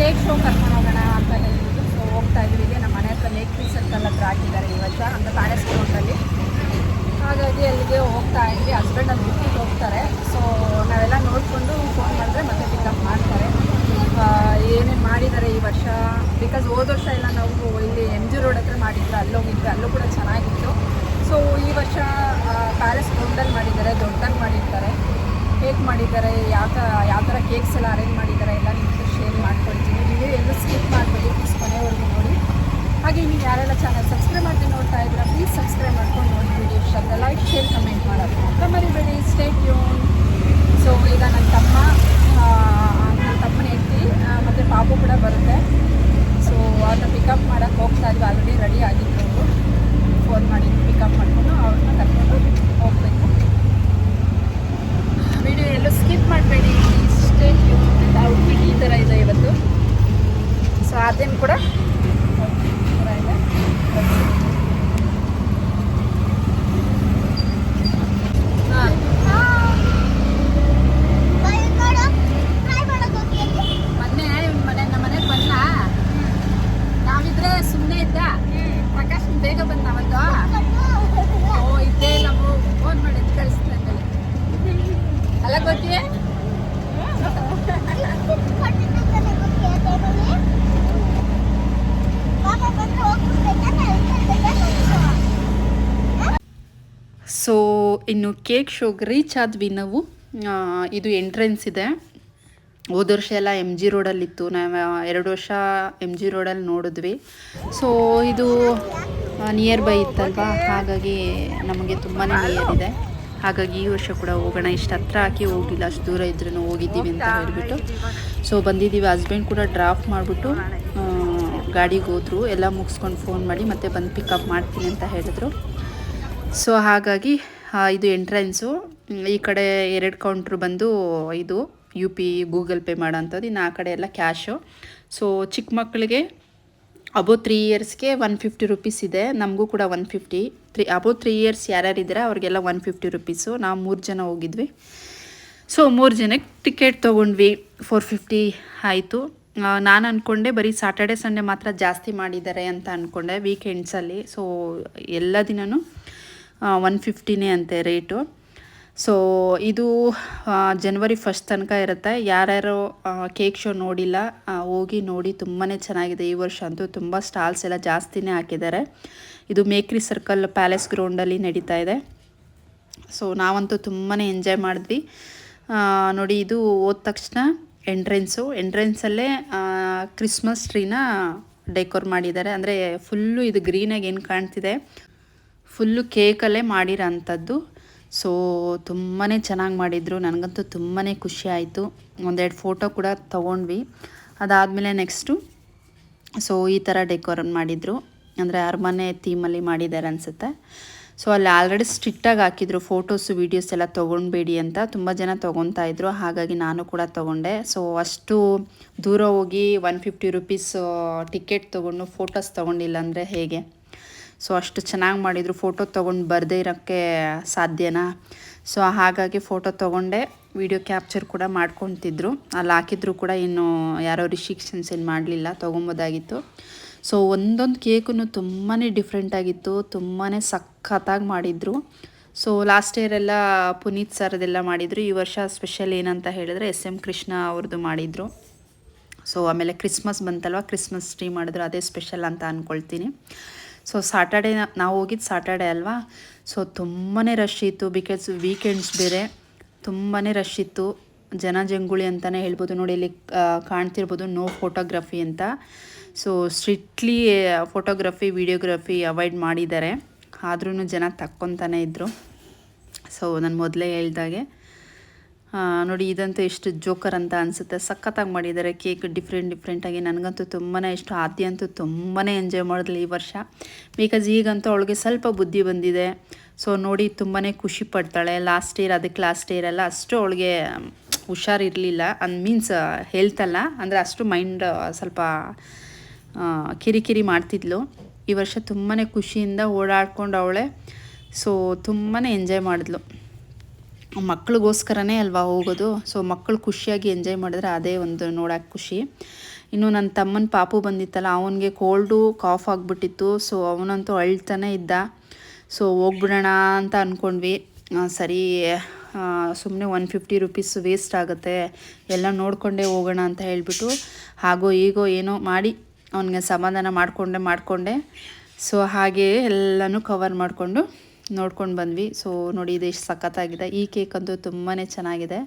Cake show ಕರ್ಕೊಂಡು ಹೋಗೋಣ ಅಂತ ಹೇಳ್ಬಿಟ್ಟು ಸೊ ಹೋಗ್ತಾ ಇದ್ವಿ. ಈಗ ನಮ್ಮ ಮನೆ ಹತ್ರ ಮೇಕ್ರಿ ಸರ್ಕಲ್ ಹತ್ರ ಹಾಕಿದ್ದಾರೆ ಈ ವರ್ಷ ಅಂತ ಪ್ಯಾಲೇಸ್ ಗ್ರೌಂಡಲ್ಲಿ. ಹಾಗಾಗಿ ಅಲ್ಲಿಗೆ ಹೋಗ್ತಾ ಇದ್ವಿ. ಹಸ್ಬೆಂಡ್ ಅಲ್ಲಿ ಬಿಟ್ಟಿಗೆ ಹೋಗ್ತಾರೆ. ಸೊ ನಾವೆಲ್ಲ ನೋಡಿಕೊಂಡು ಫೋನ್ ಮಾಡಿದ್ರೆ ಮತ್ತೆ ಪಿಕಪ್ ಮಾಡ್ತಾರೆ. ಏನೇನು ಮಾಡಿದ್ದಾರೆ ಈ ವರ್ಷ, ಬಿಕಾಸ್ ಹೋದ ವರ್ಷ ಎಲ್ಲ ನಾವು ಇಲ್ಲಿ MG ರೋಡ್ ಹತ್ರ ಮಾಡಿದ್ರು, ಅಲ್ಲೋಗಿದ್ವಿ, ಅಲ್ಲೂ ಕೂಡ ಚೆನ್ನಾಗಿತ್ತು. ಸೊ ಈ ವರ್ಷ ಪ್ಯಾಲೇಸ್ ಗ್ರೌಂಡಲ್ಲಿ ಮಾಡಿದ್ದಾರೆ, ದೊಡ್ಡದಾಗಿ ಮಾಡಿರ್ತಾರೆ, ಕೇಕ್ ಮಾಡಿದ್ದಾರೆ. ಯಾವ ಥರ ಕೇಕ್ಸ್ ಎಲ್ಲ ಅರೇಂಜ್ ಮಾಡಿದ್ದಾರೆ ಎಲ್ಲ ನಿಮಗೆ ಶೇರ್ ಮಾಡ್ಕೊಳ್ತೀನಿ. ವಿಡಿಯೋ ಎಲ್ಲೂ ಸ್ಕಿಪ್ ಮಾಡಬೇಡಿ, ಪ್ಲೀಸ್ ಕೊನೆವರೆಗೂ ನೋಡಿ. ಹಾಗೆ ನೀವು ಯಾರೆಲ್ಲ ಚಾನಲ್ ಸಬ್ಸ್ಕ್ರೈಬ್ ಮಾಡಿ ನೋಡ್ತಾ ಇದ್ದೀರಾ ಪ್ಲೀಸ್ ಸಬ್ಸ್ಕ್ರೈಬ್ ಮಾಡ್ಕೊಂಡು ನೋಡಿ. ವಿಡಿಯೋ ಇಷ್ಟ ಆದರೆ ಲೈಕ್ ಶೇರ್ ಕಮೆಂಟ್ ಮಾಡೋದು ಮರಿಬೇಡಿ. Stay tune. ಸೊ ಈಗ ನನ್ನ ತಮ್ಮನ ಹೆಂಡತಿ ಮತ್ತು ಪಾಪು ಕೂಡ ಬರುತ್ತೆ. ಸೊ ಅವ್ರನ್ನ ಪಿಕಪ್ ಮಾಡೋಕ್ಕೆ ಹೋಗ್ತಾ ಇದ್ವಿ. ಆಲ್ರೆಡಿ ರೆಡಿ ಆಗಿತ್ತು, ಫೋನ್ ಮಾಡಿ ಪಿಕಪ್ ಮಾಡಿಕೊಂಡು ಅವ್ರನ್ನ ಕರ್ಕೊಂಡು ಹೋಗಬೇಕು. ವಿಡಿಯೋ ಎಲ್ಲೂ ಸ್ಕಿಪ್ ಮಾಡಬೇಡಿ, ಸ್ಟೇ ಟ್ಯೂನ್. ಔಟ್ಫಿಟ್ ಈ ಥರ ಇದೆ ಇವತ್ತು. ಸೊ ಅದೇನು ಕೂಡ ಥರ ಇದೆ. ಮೊನ್ನೆ ನಮ್ಮ ಮನೆಗೆ ಬಂದ, ನಾವಿದ್ರೆ ಸುಮ್ಮನೆ ಇದ್ದ. ಪ್ರಕಾಶ್ ಬೇಗ ಬಂದ ಅವತ್ತು. ಇದ್ದೇ ನಾವು ಫೋನ್ ಮಾಡಿ ಕಳಿಸ್ತಾ ಇದ್ದೇವೆ ಅಲ್ಲ ಗೊತ್ತಿಯೇ. ಸೊ ಇನ್ನು ಕೇಕ್ ಶೋಗೆ ರೀಚ್ ಆದ್ವಿ ನಾವು. ಇದು ಎಂಟ್ರೆನ್ಸ್ ಇದೆ. ಹೋದ ವರ್ಷ ಎಲ್ಲ MG ರೋಡಲ್ಲಿತ್ತು, ನಾವು 2 ವರ್ಷ MG ರೋಡಲ್ಲಿ ನೋಡಿದ್ವಿ. ಸೊ ಇದು ನಿಯರ್ ಬೈ ಇತ್ತಲ್ವಾ, ಹಾಗಾಗಿ ನಮಗೆ ತುಂಬಾ ನಿಯರ್ ಇದೆ. ಹಾಗಾಗಿ ಈ ವರ್ಷ ಕೂಡ ಹೋಗೋಣ, ಇಷ್ಟು ಹತ್ರ ಹಾಕಿ ಹೋಗಿಲ್ಲ, ಅಷ್ಟು ದೂರ ಇದ್ರೂ ಹೋಗಿದ್ದೀವಿ ಅಂತ ಹೇಳಿಬಿಟ್ಟು ಸೊ ಬಂದಿದ್ದೀವಿ. ಹಸ್ಬೆಂಡ್ ಕೂಡ ಡ್ರಾಪ್ ಮಾಡಿಬಿಟ್ಟು ಗಾಡಿಗೆ ಹೋದ್ರು. ಎಲ್ಲ ಮುಗಿಸ್ಕೊಂಡು ಫೋನ್ ಮಾಡಿ ಮತ್ತೆ ಬಂದು ಪಿಕಪ್ ಮಾಡ್ತೀನಿ ಅಂತ ಹೇಳಿದ್ರು. ಸೊ ಹಾಗಾಗಿ ಇದು ಎಂಟ್ರೆನ್ಸು. ಈ ಕಡೆ 2 ಕೌಂಟ್ರು ಬಂದು ಇದು UP ಗೂಗಲ್ ಪೇ ಮಾಡೋಂಥದ್ದು, ಇನ್ನು ಆ ಕಡೆ ಎಲ್ಲ ಕ್ಯಾಶು. ಸೊ ಚಿಕ್ಕ ಮಕ್ಕಳಿಗೆ ಅಬೋ 3 ಇಯರ್ಸ್ಗೆ 150 ರುಪೀಸ್ ಇದೆ. ನಮಗೂ ಕೂಡ 150. ಅಬೋ 3 ಇಯರ್ಸ್ ಯಾರ್ಯಾರಿದ್ದೀರಾ ಅವ್ರಿಗೆಲ್ಲ 150 ರುಪೀಸು. ನಾವು 3 ಜನ ಹೋಗಿದ್ವಿ. ಸೊ 3 ಜನಕ್ಕೆ ಟಿಕೆಟ್ ತೊಗೊಂಡ್ವಿ. 450 ಆಯಿತು. ನಾನು ಅಂದ್ಕೊಂಡೆ ಬರೀ ಸಾಟರ್ಡೆ ಸಂಡೇ ಮಾತ್ರ ಜಾಸ್ತಿ ಮಾಡಿದ್ದಾರೆ ಅಂತ ಅಂದ್ಕೊಂಡೆ, ವೀಕೆಂಡ್ಸಲ್ಲಿ. ಸೊ ಎಲ್ಲ ದಿನವೂ 150ನೇ ಅಂತೆ ರೇಟು. ಸೊ ಇದು ಜನವರಿ 1 ತನಕ ಇರುತ್ತೆ. ಯಾರ್ಯಾರು ಕೇಕ್ ಶೋ ನೋಡಿಲ್ಲ ಹೋಗಿ ನೋಡಿ, ತುಂಬಾ ಚೆನ್ನಾಗಿದೆ. ಈ ವರ್ಷ ಅಂತೂ ತುಂಬ ಸ್ಟಾಲ್ಸ್ ಎಲ್ಲ ಜಾಸ್ತಿನೇ ಹಾಕಿದ್ದಾರೆ. ಇದು ಮೇಕ್ರಿ ಸರ್ಕಲ್ ಪ್ಯಾಲೇಸ್ ಗ್ರೌಂಡಲ್ಲಿ ನಡೀತಾ ಇದೆ. ಸೊ ನಾವಂತೂ ತುಂಬಾ ಎಂಜಾಯ್ ಮಾಡಿದ್ವಿ. ನೋಡಿ ಇದು ಹೋದ ತಕ್ಷಣ ಎಂಟ್ರೆನ್ಸಲ್ಲೇ ಕ್ರಿಸ್ಮಸ್ ಟ್ರೀನ ಡೆಕೋರ್ ಮಾಡಿದ್ದಾರೆ. ಅಂದರೆ ಫುಲ್ಲು ಇದು ಗ್ರೀನಾಗಿ ಏನು ಕಾಣ್ತಿದೆ ಫುಲ್ಲು ಕೇಕಲ್ಲೇ ಮಾಡಿರೋ ಅಂಥದ್ದು. ಸೊ ತುಂಬಾ ಚೆನ್ನಾಗಿ ಮಾಡಿದರು. ನನಗಂತೂ ತುಂಬಾ ಖುಷಿ ಆಯಿತು. 1-2 ಫೋಟೋ ಕೂಡ ತೊಗೊಂಡ್ವಿ. ಅದಾದಮೇಲೆ ನೆಕ್ಸ್ಟು ಸೊ ಈ ಥರ ಡೆಕೋರ್ ಮಾಡಿದರು, ಅಂದರೆ ಅರಮನೆ ಥೀಮಲ್ಲಿ ಮಾಡಿದ್ದಾರೆ ಅನಿಸುತ್ತೆ. ಸೊ ಅಲ್ಲಿ ಆಲ್ರೆಡಿ ಸ್ಟ್ರಿಕ್ಟಾಗಿ ಹಾಕಿದ್ರು, ಫೋಟೋಸು ವೀಡಿಯೋಸ್ ಎಲ್ಲ ತೊಗೊಳ್ಬೇಡಿ ಅಂತ. ತುಂಬ ಜನ ತೊಗೊತಾ ಇದ್ರು, ಹಾಗಾಗಿ ನಾನು ಕೂಡ ತೊಗೊಂಡೆ. ಸೊ ಅಷ್ಟು ದೂರ ಹೋಗಿ 150 ರುಪೀಸ್ ಟಿಕೆಟ್ ತೊಗೊಂಡು ಫೋಟೋಸ್ ತೊಗೊಂಡಿಲ್ಲ ಅಂದರೆ ಹೇಗೆ. ಸೊ ಅಷ್ಟು ಚೆನ್ನಾಗಿ ಮಾಡಿದರು. ಫೋಟೋ ತೊಗೊಂಡು ಬರದೇ ಇರೋಕ್ಕೆ ಸಾಧ್ಯನಾ. ಸೊ ಹಾಗಾಗಿ ಫೋಟೋ ತೊಗೊಂಡೆ, ವಿಡಿಯೋ ಕ್ಯಾಪ್ಚರ್ ಕೂಡ ಮಾಡ್ಕೊತಿದ್ರು. ಅಲ್ಲಿ ಹಾಕಿದ್ರು ಕೂಡ ಇನ್ನು ಯಾರೋ ರಿಸ್ಟ್ರಿಕ್ಷನ್ಸ್ ಏನು ಮಾಡಲಿಲ್ಲ, ತೊಗೊಬೋದಾಗಿತ್ತು. ಸೊ ಒಂದೊಂದು ಕೇಕು ತುಂಬಾ ಡಿಫ್ರೆಂಟಾಗಿತ್ತು, ತುಂಬಾ ಸಖತ್ತಾಗಿ ಮಾಡಿದರು. ಸೊ ಲಾಸ್ಟ್ ಇಯರ್ ಎಲ್ಲ ಪುನೀತ್ ಸರ್ದೆಲ್ಲ ಮಾಡಿದರು. ಈ ವರ್ಷ ಸ್ಪೆಷಲ್ ಏನಂತ ಹೇಳಿದ್ರೆ SM ಕೃಷ್ಣ ಅವ್ರದ್ದು ಮಾಡಿದರು. ಸೊ ಆಮೇಲೆ ಕ್ರಿಸ್ಮಸ್ ಬಂತಲ್ವ, ಕ್ರಿಸ್ಮಸ್ ಟ್ರೀ ಮಾಡಿದ್ರು, ಅದೇ ಸ್ಪೆಷಲ್ ಅಂತ ಅಂದ್ಕೊಳ್ತೀನಿ. ಸೊ ಸಾಟರ್ಡೆ ನಾವು ಹೋಗಿದ್ದು ಸಾಟರ್ಡೆ ಅಲ್ವಾ. ಸೊ ತುಂಬಾ ರಶ್ ಇತ್ತು, ಬಿಕಾಸ್ ವೀಕೆಂಡ್ಸ್ ಬೇರೆ. ತುಂಬಾ ರಶ್ ಇತ್ತು, ಜನಜಂಗುಳಿ ಅಂತಲೇ ಹೇಳ್ಬೋದು. ನೋಡಿ ಇಲ್ಲಿ ಕಾಣ್ತಿರ್ಬೋದು ನೋ ಫೋಟೋಗ್ರಫಿ ಅಂತ. So strictly photography videography avoid ಮಾಡಿದ್ದಾರೆ. ಆದ್ರೂ ಜನ ತಕ್ಕೊತಾನೆ ಇದ್ದರು. ಸೊ ನಾನು ಮೊದಲೇ ಹೇಳ್ದಾಗೆ ನೋಡಿ ಇದಂತೂ ಎಷ್ಟು ಜೋಕರ್ ಅಂತ ಅನಿಸುತ್ತೆ. ಸಖತ್ತಾಗಿ ಮಾಡಿದ್ದಾರೆ ಕೇಕ್, ಡಿಫ್ರೆಂಟಾಗಿ. ನನಗಂತೂ ತುಂಬಾ ಇಷ್ಟ. ಆದ್ಯ ಅಂತೂ ತುಂಬಾ ಎಂಜಾಯ್ ಮಾಡಿದ್ಲು ಈ ವರ್ಷ, ಬಿಕಾಸ್ ಈಗಂತೂ ಅವಳಿಗೆ ಸ್ವಲ್ಪ ಬುದ್ಧಿ ಬಂದಿದೆ. ಸೊ ನೋಡಿ ತುಂಬಾ ಖುಷಿ ಪಡ್ತಾಳೆ. ಲಾಸ್ಟ್ ಇಯರ್ ಎಲ್ಲ ಅಷ್ಟು ಅವಳಿಗೆ ಹುಷಾರಿರಲಿಲ್ಲ, ಮೀನ್ಸ್ ಹೆಲ್ತ್ ಅಲ್ಲ, ಅಂದರೆ ಅಷ್ಟು ಮೈಂಡ್ ಸ್ವಲ್ಪ ಕಿರಿಕಿರಿ ಮಾಡ್ತಿದ್ಲು. ಈ ವರ್ಷ ತುಂಬಾ ಖುಷಿಯಿಂದ ಓಡಾಡ್ಕೊಂಡು ಅವಳೆ. ಸೊ ತುಂಬಾ ಎಂಜಾಯ್ ಮಾಡಿದ್ಲು. ಮಕ್ಳಿಗೋಸ್ಕರನೇ ಅಲ್ವಾ ಹೋಗೋದು. ಸೊ ಮಕ್ಕಳು ಖುಷಿಯಾಗಿ ಎಂಜಾಯ್ ಮಾಡಿದ್ರೆ ಅದೇ ಒಂದು ನೋಡೋಕೆ ಖುಷಿ. ಇನ್ನು ನನ್ನ ತಮ್ಮನ ಪಾಪು ಬಂದಿತ್ತಲ್ಲ, ಅವನಿಗೆ ಕೋಲ್ಡು ಕಾಫ್ ಆಗಿಬಿಟ್ಟಿತ್ತು. ಸೊ ಅವನಂತೂ ಅಳ್ತಾನೆ ಇದ್ದ. ಸೊ ಹೋಗ್ಬಿಡೋಣ ಅಂತ ಅಂದ್ಕೊಂಡ್ವಿ. ಸರಿ, ಸುಮ್ಮನೆ 150 ರುಪೀಸ್ ವೇಸ್ಟ್ ಆಗುತ್ತೆ, ಎಲ್ಲ ನೋಡಿಕೊಂಡೇ ಹೋಗೋಣ ಅಂತ ಹೇಳಿಬಿಟ್ಟು ಹಾಗೋ ಹೀಗೋ ಏನೋ ಮಾಡಿ ಅವನಿಗೆ ಸಮಾಧಾನ ಮಾಡಿಕೊಂಡೆ. ಸೊ ಹಾಗೆ ಎಲ್ಲನೂ ಕವರ್ ಮಾಡಿಕೊಂಡು ನೋಡ್ಕೊಂಡು ಬಂದ್ವಿ. ಸೊ ನೋಡಿ, ಇದು ಎಷ್ಟು ಸಖತ್ತಾಗಿದೆ. ಈ ಕೇಕ್ ಅಂತೂ ತುಂಬಾ ಚೆನ್ನಾಗಿದೆ.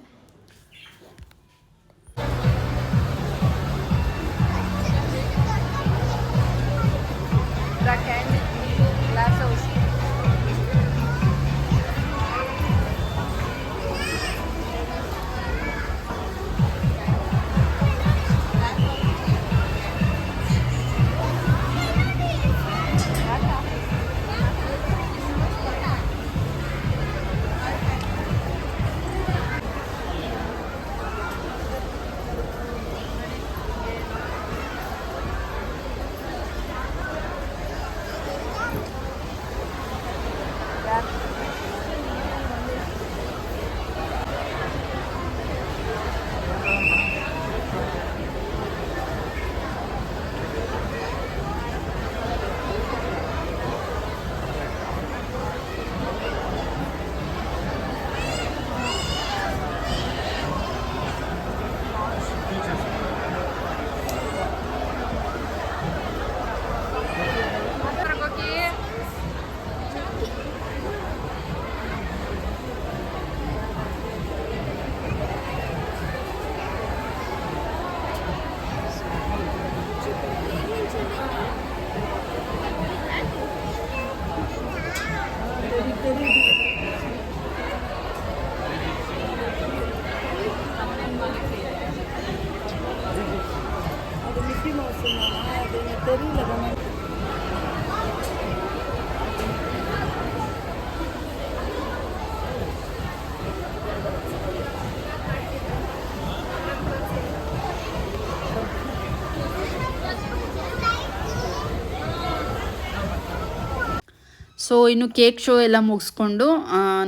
ಸೊ ಇನ್ನು ಕೇಕ್ ಶೋ ಎಲ್ಲ ಮುಗಿಸ್ಕೊಂಡು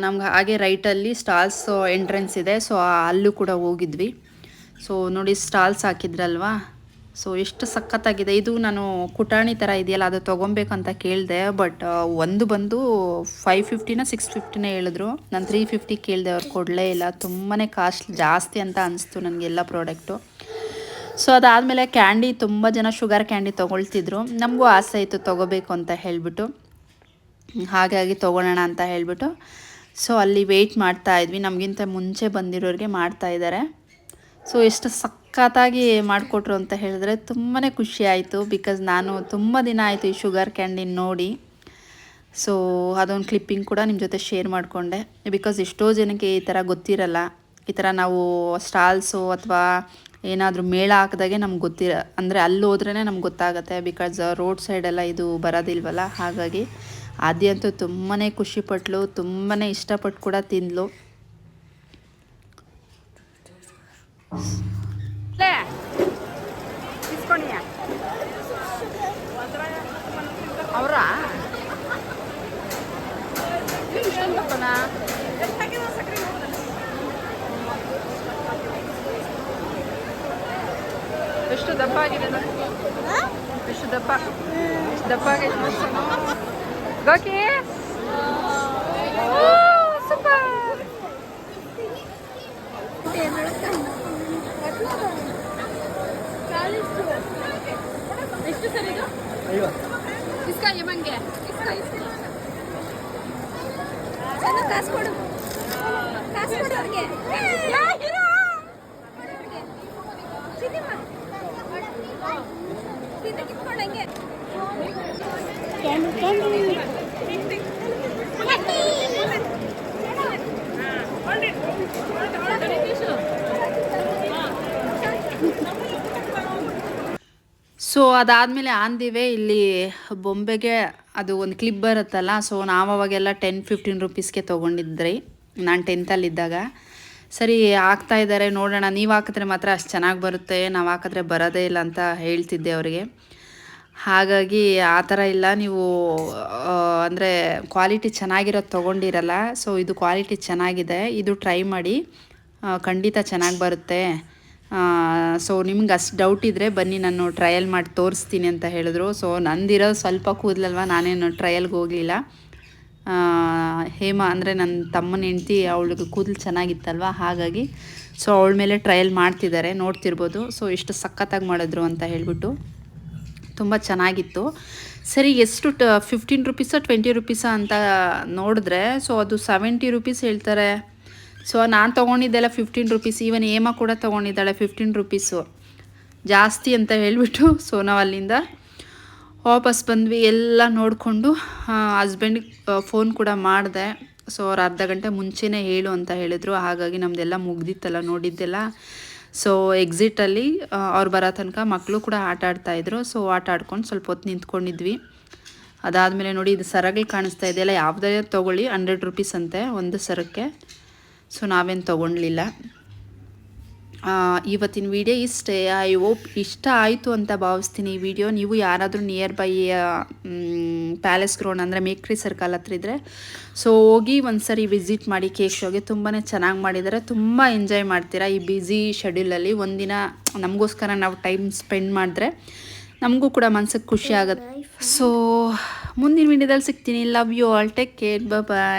ನಮ್ಗೆ ಹಾಗೆ ರೈಟಲ್ಲಿ ಸ್ಟಾಲ್ಸ್ ಎಂಟ್ರೆನ್ಸ್ ಇದೆ. ಸೊ ಅಲ್ಲೂ ಕೂಡ ಹೋಗಿದ್ವಿ. ಸೊ ನೋಡಿ, ಸ್ಟಾಲ್ಸ್ ಹಾಕಿದ್ರಲ್ವಾ, ಸೊ ಎಷ್ಟು ಸಖತ್ತಾಗಿದೆ. ಇದು ನಾನು ಕುಟಾಣಿ ಥರ ಇದೆಯಲ್ಲ, ಅದು ತೊಗೊಬೇಕಂತ ಕೇಳಿದೆ. ಬಟ್ ಒಂದು ಬಂದು 550 650 ಹೇಳಿದ್ರು. ನಾನು 350 ಕೇಳಿದೆ, ಅವ್ರು ಕೊಡಲೇ ಇಲ್ಲ. ತುಂಬಾ ಕಾಸ್ಟ್ ಜಾಸ್ತಿ ಅಂತ ಅನಿಸ್ತು ನನಗೆಲ್ಲ ಪ್ರಾಡಕ್ಟು. ಸೊ ಅದಾದಮೇಲೆ ಕ್ಯಾಂಡಿ, ತುಂಬ ಜನ ಶುಗರ್ ಕ್ಯಾಂಡಿ ತೊಗೊಳ್ತಿದ್ರು. ನಮಗೂ ಆಸೆ ಇತ್ತು ತೊಗೋಬೇಕು ಅಂತ ಹೇಳಿಬಿಟ್ಟು, ಹಾಗಾಗಿ ತೊಗೊಳ್ಳೋಣ ಅಂತ ಹೇಳಿಬಿಟ್ಟು ಸೊ ಅಲ್ಲಿ ವೆಯ್ಟ್ ಮಾಡ್ತಾಯಿದ್ವಿ. ನಮಗಿಂತ ಮುಂಚೆ ಬಂದಿರೋರಿಗೆ ಮಾಡ್ತಾಯಿದ್ದಾರೆ. ಸೊ ಎಷ್ಟು ಸಖತ್ತಾಗಿ ಮಾಡಿಕೊಟ್ರು ಅಂತ ಹೇಳಿದ್ರೆ ತುಂಬಾ ಖುಷಿ ಆಯಿತು. ಬಿಕಾಸ್ ನಾನು ತುಂಬ ದಿನ ಆಯಿತು ಈ ಶುಗರ್ ಕ್ಯಾಂಡಿ ನೋಡಿ. ಸೊ ಅದೊಂದು ಕ್ಲಿಪ್ಪಿಂಗ್ ಕೂಡ ನಿಮ್ಮ ಜೊತೆ ಶೇರ್ ಮಾಡಿಕೊಂಡೆ. ಬಿಕಾಸ್ ಎಷ್ಟೋ ಜನಕ್ಕೆ ಈ ಥರ ಗೊತ್ತಿರಲ್ಲ. ಈ ಥರ ನಾವು ಸ್ಟಾಲ್ಸು ಅಥವಾ ಏನಾದರೂ ಮೇಳ ಹಾಕಿದಾಗೆ ನಮ್ಗೆ ಅಂದರೆ ಅಲ್ಲಿ ಹೋದ್ರೇ ನಮ್ಗೆ ಗೊತ್ತಾಗುತ್ತೆ. ಬಿಕಾಸ್ ರೋಡ್ ಸೈಡೆಲ್ಲ ಇದು ಬರೋದಿಲ್ವಲ್ಲ. ಹಾಗಾಗಿ ಆದ್ಯ ಅಂತೂ ತುಂಬಾ ಖುಷಿಪಟ್ಲು, ತುಂಬಾ ಇಷ್ಟಪಟ್ಟು ಕೂಡ ತಿಂದಳು. ಅವರ ಎಷ್ಟು ದಪ್ಪ ಆಗಿದೆ, ಎಷ್ಟು ದಪ್ಪ ಆಗಿದೆ ಗೋಕಿ. ಸೂಪರ್. ಎಷ್ಟು ಸರ್ ಇದು? ಇಸ್ಕಾ ಯಮಂಗೆ ಕಾಸು ಕೊಡು, ಕಾಸು ಕೊಡು ಅವ್ರಿಗೆ. ಕಿತ್ಕೊಂಡಂಗೆ ಸೊ ಅದಾದಮೇಲೆ ಆಂದಿವೆ ಇಲ್ಲಿ ಬೊಂಬೆಗೆ ಅದು ಒಂದು ಕ್ಲಿಪ್ ಬರುತ್ತಲ್ಲ. ಸೊ ನಾವು ಅವಾಗೆಲ್ಲ 10-15 ರುಪೀಸ್ಗೆ ತೊಗೊಂಡಿದ್ರಿ, ನಾನು 10th ಸರಿ ಹಾಕ್ತಾಯಿದ್ದಾರೆ ನೋಡೋಣ, ನೀವು ಹಾಕಿದ್ರೆ ಮಾತ್ರ ಅಷ್ಟು ಚೆನ್ನಾಗಿ ಬರುತ್ತೆ, ನಾವು ಹಾಕಿದ್ರೆ ಬರೋದೇ ಇಲ್ಲ ಅಂತ ಹೇಳ್ತಿದ್ದೆ ಅವರಿಗೆ. ಹಾಗಾಗಿ ಆ ಥರ ಇಲ್ಲ, ನೀವು ಅಂದರೆ ಕ್ವಾಲಿಟಿ ಚೆನ್ನಾಗಿರೋದು ತೊಗೊಂಡಿರಲ್ಲ. ಸೊ ಇದು ಕ್ವಾಲಿಟಿ ಚೆನ್ನಾಗಿದೆ, ಇದು ಟ್ರೈ ಮಾಡಿ, ಖಂಡಿತ ಚೆನ್ನಾಗಿ ಬರುತ್ತೆ. ಸೊ ನಿಮ್ಗೆ ಅಷ್ಟು ಡೌಟ್ ಇದ್ದರೆ ಬನ್ನಿ, ನಾನು ಟ್ರಯಲ್ ಮಾಡಿ ತೋರಿಸ್ತೀನಿ ಅಂತ ಹೇಳಿದ್ರು. ಸೊ ನಂದಿರೋ ಸ್ವಲ್ಪ ಕೂದಲಲ್ವ, ನಾನೇನು ಟ್ರಯಲ್ಗೆ ಹೋಗಲಿಲ್ಲ. ಹೇಮಾ ಅಂದರೆ ನನ್ನ ತಮ್ಮನ ಹೆಂಡ್ತಿ, ಅವಳಿಗೆ ಕೂದಲು ಚೆನ್ನಾಗಿತ್ತಲ್ವ, ಹಾಗಾಗಿ ಸೊ ಅವಳ ಮೇಲೆ ಟ್ರಯಲ್ ಮಾಡ್ತಿದ್ದಾರೆ, ನೋಡ್ತಿರ್ಬೋದು. ಸೊ ಎಷ್ಟು ಸಖತ್ತಾಗಿ ಮಾಡಿದ್ರು ಅಂತ ಹೇಳ್ಬಿಟ್ಟು, ತುಂಬ ಚೆನ್ನಾಗಿತ್ತು. ಸರಿ, ಎಷ್ಟು 15 ರುಪೀಸಾ 20 ರುಪೀಸಾ ಅಂತ ನೋಡಿದ್ರೆ, ಸೊ ಅದು 70 ರುಪೀಸ್ ಹೇಳ್ತಾರೆ. ಸೊ ನಾನು ತೊಗೊಂಡಿದ್ದೆಲ್ಲ 15 ರುಪೀಸ್, ಈವನ್ ಹೇಮಾ ಕೂಡ ತೊಗೊಂಡಿದ್ದಾಳೆ 15 ರುಪೀಸು, ಜಾಸ್ತಿ ಅಂತ ಹೇಳಿಬಿಟ್ಟು. ಸೊ ನಾವು ಅಲ್ಲಿಂದ ವಾಪಸ್ ಬಂದ್ವಿ, ಎಲ್ಲ ನೋಡಿಕೊಂಡು. ಹಸ್ಬೆಂಡಿಗೆ ಫೋನ್ ಕೂಡ ಮಾಡಿದೆ. ಸೊ ಅವ್ರು ಅರ್ಧ ಗಂಟೆ ಮುಂಚೆನೇ ಹೇಳು ಅಂತ ಹೇಳಿದರು. ಹಾಗಾಗಿ ನಮ್ಮದೆಲ್ಲ ಮುಗ್ದಿತ್ತಲ್ಲ ನೋಡಿದ್ದೆಲ್ಲ. ಸೊ ಎಕ್ಸಿಟಲ್ಲಿ ಅವ್ರು ಬರೋ ತನಕ ಮಕ್ಕಳು ಕೂಡ ಆಟ ಆಡ್ತಾಯಿದ್ರು. ಸೊ ಆಟ ಆಡ್ಕೊಂಡು ಸ್ವಲ್ಪ ಹೊತ್ತು ನಿಂತ್ಕೊಂಡಿದ್ವಿ. ಅದಾದಮೇಲೆ ನೋಡಿ, ಇದು ಸರಗಳು ಕಾಣಿಸ್ತಾ ಇದೆಯಲ್ಲ, ಯಾವುದೇ ತೊಗೊಳ್ಳಿ 100 ರುಪೀಸ್ ಅಂತೆ ಒಂದು ಸರಕ್ಕೆ. ಸೊ ನಾವೇನು ತೊಗೊಳ್ಲಿಲ್ಲ. ಇವತ್ತಿನ ವಿಡಿಯೋ ಇಷ್ಟೇ. ಐ ಹೋಪ್ ಇಷ್ಟ ಆಯಿತು ಅಂತ ಭಾವಿಸ್ತೀನಿ ಈ ವಿಡಿಯೋ. ನೀವು ಯಾರಾದರೂ ನಿಯರ್ ಬೈ ಪ್ಯಾಲೇಸ್ ಗ್ರೌಂಡ್ ಅಂದರೆ ಮೇಕ್ರಿ ಸರ್ಕಲ್ ಹತ್ರ ಇದ್ದರೆ, ಸೊ ಹೋಗಿ ಒಂದು ಸರಿ ವಿಸಿಟ್ ಮಾಡಿ. ಕೇಕ್ ಶೋಗೆ ತುಂಬಾ ಚೆನ್ನಾಗಿ ಮಾಡಿದ್ದಾರೆ, ತುಂಬ ಎಂಜಾಯ್ ಮಾಡ್ತೀರಾ ಈ ಬ್ಯುಸಿ ಶೆಡ್ಯೂಲಲ್ಲಿ. ಒಂದಿನ ನಮಗೋಸ್ಕರ ನಾವು ಟೈಮ್ ಸ್ಪೆಂಡ್ ಮಾಡಿದ್ರೆ ನಮಗೂ ಕೂಡ ಮನ್ಸಿಗೆ ಖುಷಿ ಆಗುತ್ತೆ. ಸೊ ಮುಂದಿನ ವಿಡಿಯೋದಲ್ಲಿ ಸಿಗ್ತೀನಿ. Love you all, take care, bye.